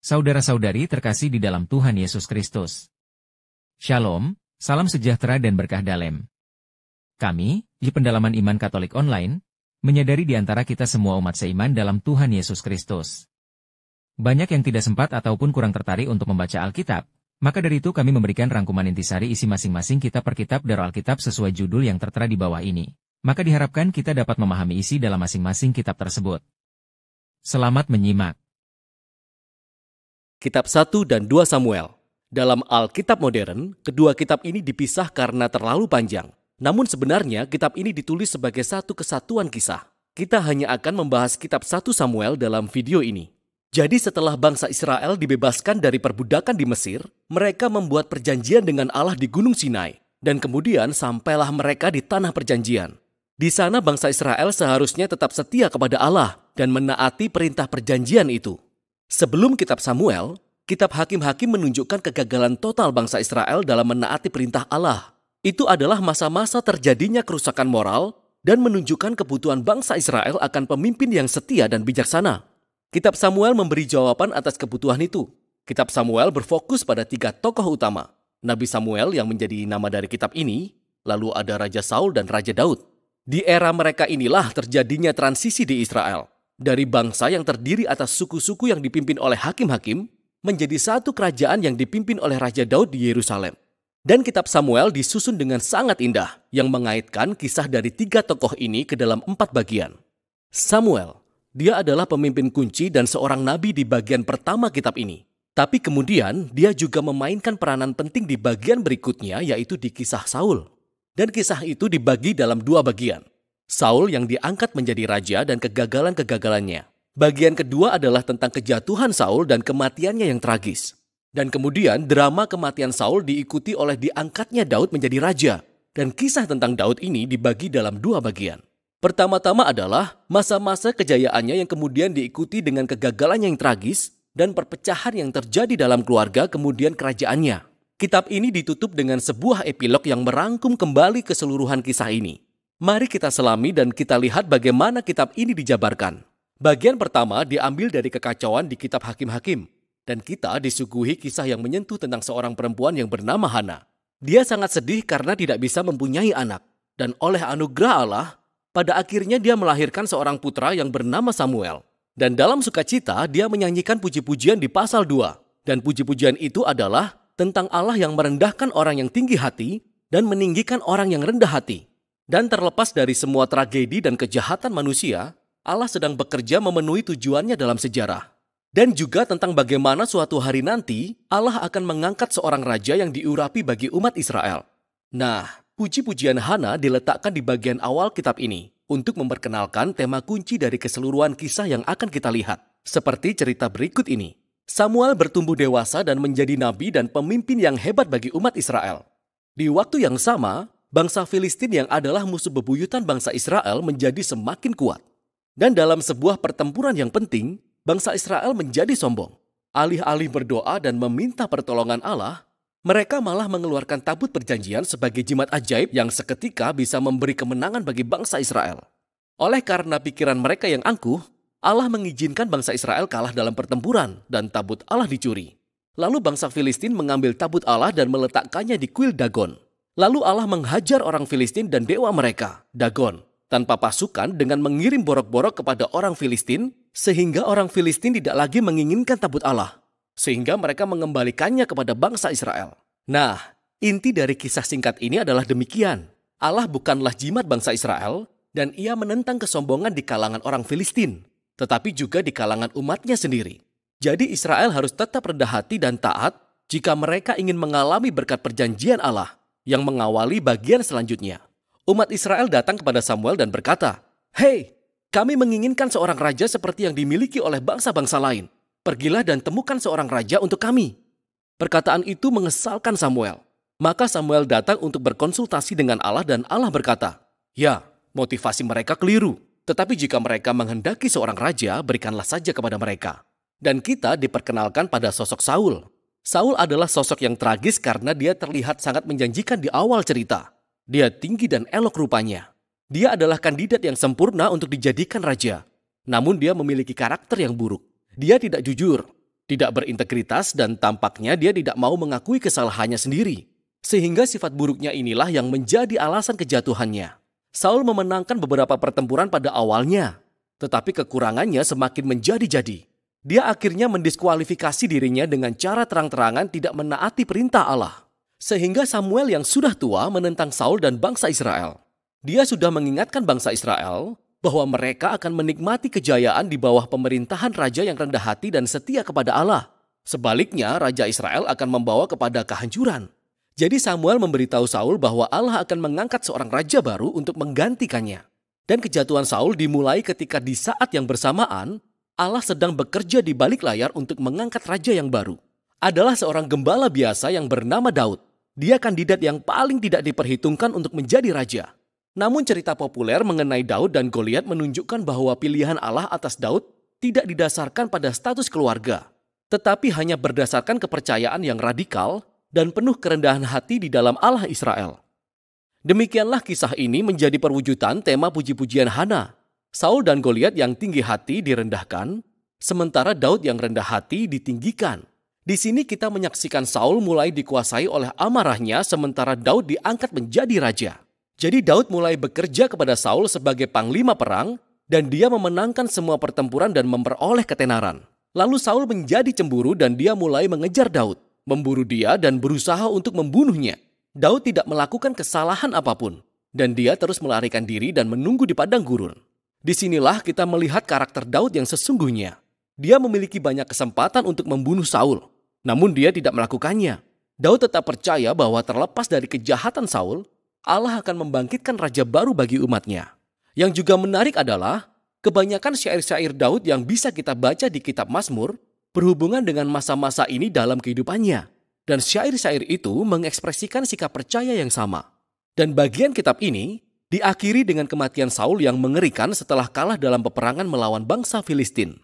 Saudara-saudari terkasih di dalam Tuhan Yesus Kristus. Shalom, salam sejahtera dan berkah dalam. Kami, di Pendalaman Iman Katolik Online, menyadari di antara kita semua umat seiman dalam Tuhan Yesus Kristus. Banyak yang tidak sempat ataupun kurang tertarik untuk membaca Alkitab, maka dari itu kami memberikan rangkuman intisari isi masing-masing kitab per kitab dari Alkitab sesuai judul yang tertera di bawah ini. Maka diharapkan kita dapat memahami isi dalam masing-masing kitab tersebut. Selamat menyimak. Kitab 1 dan 2 Samuel. Dalam Alkitab modern, kedua kitab ini dipisah karena terlalu panjang. Namun sebenarnya kitab ini ditulis sebagai satu kesatuan kisah. Kita hanya akan membahas kitab 1 Samuel dalam video ini. Jadi setelah bangsa Israel dibebaskan dari perbudakan di Mesir, mereka membuat perjanjian dengan Allah di Gunung Sinai. Dan kemudian sampailah mereka di tanah perjanjian. Di sana bangsa Israel seharusnya tetap setia kepada Allah dan menaati perintah perjanjian itu. Sebelum kitab Samuel, kitab Hakim-Hakim menunjukkan kegagalan total bangsa Israel dalam menaati perintah Allah. Itu adalah masa-masa terjadinya kerusakan moral dan menunjukkan kebutuhan bangsa Israel akan pemimpin yang setia dan bijaksana. Kitab Samuel memberi jawaban atas kebutuhan itu. Kitab Samuel berfokus pada 3 tokoh utama. Nabi Samuel yang menjadi nama dari kitab ini, lalu ada Raja Saul dan Raja Daud. Di era mereka inilah terjadinya transisi di Israel. Dari bangsa yang terdiri atas suku-suku yang dipimpin oleh hakim-hakim, menjadi satu kerajaan yang dipimpin oleh Raja Daud di Yerusalem. Dan kitab Samuel disusun dengan sangat indah, yang mengaitkan kisah dari 3 tokoh ini ke dalam 4 bagian. Samuel, dia adalah pemimpin kunci dan seorang nabi di bagian pertama kitab ini. Tapi kemudian dia juga memainkan peranan penting di bagian berikutnya, yaitu di kisah Saul. Dan kisah itu dibagi dalam 2 bagian. Saul yang diangkat menjadi raja dan kegagalan-kegagalannya. Bagian kedua adalah tentang kejatuhan Saul dan kematiannya yang tragis. Dan kemudian drama kematian Saul diikuti oleh diangkatnya Daud menjadi raja. Dan kisah tentang Daud ini dibagi dalam 2 bagian. Pertama-tama adalah masa-masa kejayaannya yang kemudian diikuti dengan kegagalannya yang tragis dan perpecahan yang terjadi dalam keluarga kemudian kerajaannya. Kitab ini ditutup dengan sebuah epilog yang merangkum kembali keseluruhan kisah ini. Mari kita selami dan kita lihat bagaimana kitab ini dijabarkan. Bagian pertama diambil dari kekacauan di kitab Hakim-Hakim. Dan kita disuguhi kisah yang menyentuh tentang seorang perempuan yang bernama Hana. Dia sangat sedih karena tidak bisa mempunyai anak. Dan oleh anugerah Allah, pada akhirnya dia melahirkan seorang putra yang bernama Samuel. Dan dalam sukacita dia menyanyikan puji-pujian di pasal 2. Dan puji-pujian itu adalah tentang Allah yang merendahkan orang yang tinggi hati dan meninggikan orang yang rendah hati. Dan terlepas dari semua tragedi dan kejahatan manusia, Allah sedang bekerja memenuhi tujuannya dalam sejarah. Dan juga tentang bagaimana suatu hari nanti, Allah akan mengangkat seorang raja yang diurapi bagi umat Israel. Nah, puji-pujian Hana diletakkan di bagian awal kitab ini, untuk memperkenalkan tema kunci dari keseluruhan kisah yang akan kita lihat. Seperti cerita berikut ini. Samuel bertumbuh dewasa dan menjadi nabi dan pemimpin yang hebat bagi umat Israel. Di waktu yang sama, bangsa Filistin yang adalah musuh bebuyutan bangsa Israel menjadi semakin kuat. Dan dalam sebuah pertempuran yang penting, bangsa Israel menjadi sombong. Alih-alih berdoa dan meminta pertolongan Allah, mereka malah mengeluarkan tabut perjanjian sebagai jimat ajaib yang seketika bisa memberi kemenangan bagi bangsa Israel. Oleh karena pikiran mereka yang angkuh, Allah mengizinkan bangsa Israel kalah dalam pertempuran dan tabut Allah dicuri. Lalu bangsa Filistin mengambil tabut Allah dan meletakkannya di kuil Dagon. Lalu Allah menghajar orang Filistin dan dewa mereka, Dagon, tanpa pasukan dengan mengirim borok-borok kepada orang Filistin, sehingga orang Filistin tidak lagi menginginkan tabut Allah, sehingga mereka mengembalikannya kepada bangsa Israel. Nah, inti dari kisah singkat ini adalah demikian. Allah bukanlah jimat bangsa Israel, dan ia menentang kesombongan di kalangan orang Filistin, tetapi juga di kalangan umatnya sendiri. Jadi Israel harus tetap rendah hati dan taat jika mereka ingin mengalami berkat perjanjian Allah yang mengawali bagian selanjutnya. Umat Israel datang kepada Samuel dan berkata, "Hei, kami menginginkan seorang raja seperti yang dimiliki oleh bangsa-bangsa lain. Pergilah dan temukan seorang raja untuk kami." Perkataan itu mengesalkan Samuel. Maka Samuel datang untuk berkonsultasi dengan Allah dan Allah berkata, "Ya, motivasi mereka keliru. Tetapi jika mereka menghendaki seorang raja, berikanlah saja kepada mereka." Dan kita diperkenalkan pada sosok Saul. Saul adalah sosok yang tragis karena dia terlihat sangat menjanjikan di awal cerita. Dia tinggi dan elok rupanya. Dia adalah kandidat yang sempurna untuk dijadikan raja. Namun dia memiliki karakter yang buruk. Dia tidak jujur. tidak berintegritas, dan tampaknya dia tidak mau mengakui kesalahannya sendiri. Sehingga sifat buruknya inilah yang menjadi alasan kejatuhannya. Saul memenangkan beberapa pertempuran pada awalnya, tetapi kekurangannya semakin menjadi-jadi. Dia akhirnya mendiskualifikasi dirinya dengan cara terang-terangan tidak menaati perintah Allah. Sehingga Samuel yang sudah tua menentang Saul dan bangsa Israel. Dia sudah mengingatkan bangsa Israel bahwa mereka akan menikmati kejayaan di bawah pemerintahan raja yang rendah hati dan setia kepada Allah. Sebaliknya, raja Israel akan membawa kepada kehancuran. Jadi Samuel memberitahu Saul bahwa Allah akan mengangkat seorang raja baru untuk menggantikannya. Dan kejatuhan Saul dimulai ketika di saat yang bersamaan, Allah sedang bekerja di balik layar untuk mengangkat raja yang baru. Adalah seorang gembala biasa yang bernama Daud. Dia kandidat yang paling tidak diperhitungkan untuk menjadi raja. Namun cerita populer mengenai Daud dan Goliat menunjukkan bahwa pilihan Allah atas Daud tidak didasarkan pada status keluarga, tetapi hanya berdasarkan kepercayaan yang radikal dan penuh kerendahan hati di dalam Allah Israel. Demikianlah kisah ini menjadi perwujudan tema puji-pujian Hana. Saul dan Goliat yang tinggi hati direndahkan, sementara Daud yang rendah hati ditinggikan. Di sini kita menyaksikan Saul mulai dikuasai oleh amarahnya, sementara Daud diangkat menjadi raja. Jadi Daud mulai bekerja kepada Saul sebagai panglima perang, dan dia memenangkan semua pertempuran dan memperoleh ketenaran. Lalu Saul menjadi cemburu dan dia mulai mengejar Daud, memburu dia dan berusaha untuk membunuhnya. Daud tidak melakukan kesalahan apapun, dan dia terus melarikan diri dan menunggu di padang gurun. Disinilah kita melihat karakter Daud yang sesungguhnya. Dia memiliki banyak kesempatan untuk membunuh Saul, namun dia tidak melakukannya. Daud tetap percaya bahwa terlepas dari kejahatan Saul, Allah akan membangkitkan raja baru bagi umatnya. Yang juga menarik adalah, kebanyakan syair-syair Daud yang bisa kita baca di kitab Mazmur berhubungan dengan masa-masa ini dalam kehidupannya. Dan syair-syair itu mengekspresikan sikap percaya yang sama. Dan bagian kitab ini diakhiri dengan kematian Saul yang mengerikan setelah kalah dalam peperangan melawan bangsa Filistin.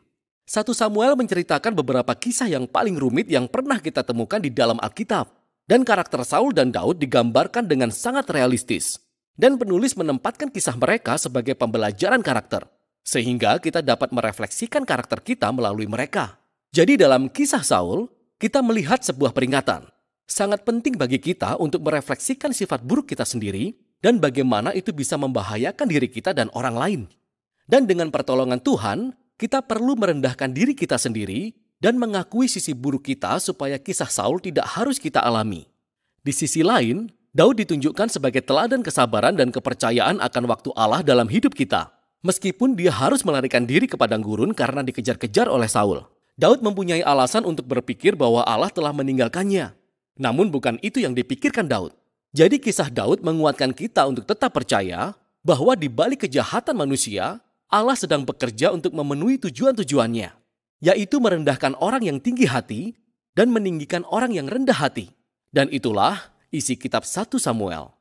1 Samuel menceritakan beberapa kisah yang paling rumit yang pernah kita temukan di dalam Alkitab. Dan karakter Saul dan Daud digambarkan dengan sangat realistis. Dan penulis menempatkan kisah mereka sebagai pembelajaran karakter. Sehingga kita dapat merefleksikan karakter kita melalui mereka. Jadi dalam kisah Saul, kita melihat sebuah peringatan. Sangat penting bagi kita untuk merefleksikan sifat buruk kita sendiri dan bagaimana itu bisa membahayakan diri kita dan orang lain. Dan dengan pertolongan Tuhan, kita perlu merendahkan diri kita sendiri dan mengakui sisi buruk kita supaya kisah Saul tidak harus kita alami. Di sisi lain, Daud ditunjukkan sebagai teladan kesabaran dan kepercayaan akan waktu Allah dalam hidup kita. Meskipun dia harus melarikan diri ke padang gurun karena dikejar-kejar oleh Saul. Daud mempunyai alasan untuk berpikir bahwa Allah telah meninggalkannya. Namun bukan itu yang dipikirkan Daud. Jadi kisah Daud menguatkan kita untuk tetap percaya bahwa di balik kejahatan manusia, Allah sedang bekerja untuk memenuhi tujuan-tujuannya, yaitu merendahkan orang yang tinggi hati dan meninggikan orang yang rendah hati. Dan itulah isi kitab 1 Samuel.